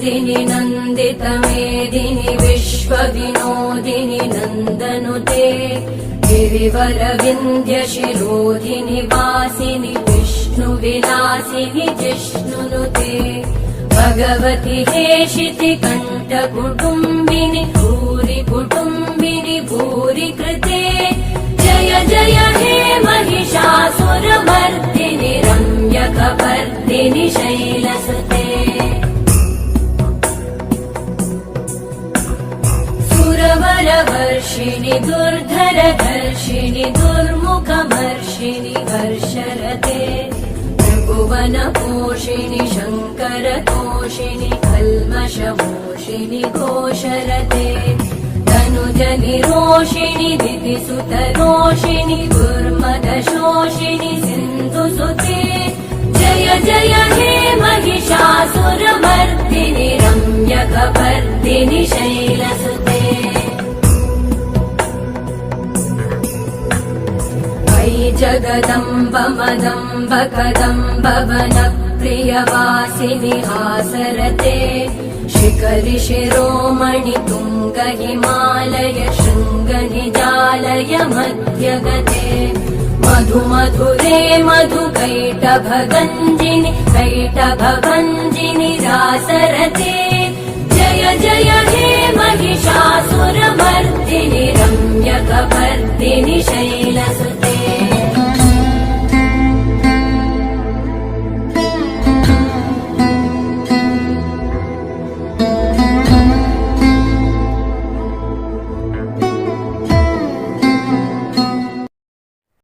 मेदिनि नन्दितमेदिनि विश्वविनोदिनि नन्दनुते गिरिवरविन्द्यशिरोधिनि वासिनि विष्णुविलासिनि जिष्णुनुते भगवति हेशिति कण्ठकुटुम्बिनि भूरि कुटुम्बिनि भूरि कृते जय जय हे महिषासुरमर्दिनि रम्यकपर्दिनि शैलसुते सुरवरवर्षिणि दुर्धरधर्षिणि दुर्मुखमर्षिणि हर्षरते त्रिभुवनपोषिणि शङ्करतोषिणि कल्मषमोषिणि घोषरते तनुजनिरोषिणि दितिसुतरोषिणि दुर्मदशोषिणि सिन्धुसुते जय जय हे महिषासुरमर्दिनि रम्यकपर्दिनि शैलसुते अयि जगदम्ब मदम्ब कदम्ब वनप्रियवासिनि हासरते शिखरि शिरोमणि तुङ्ग हिमालय शृङ्ग निजालय मध्यगते मधु मधुरे मधुकैटभगञ्जिनि कैटभभञ्जिनि रासरते जय जय हे महिषासुरमर्दिनि रम्यकपर्दिनि शैलसुते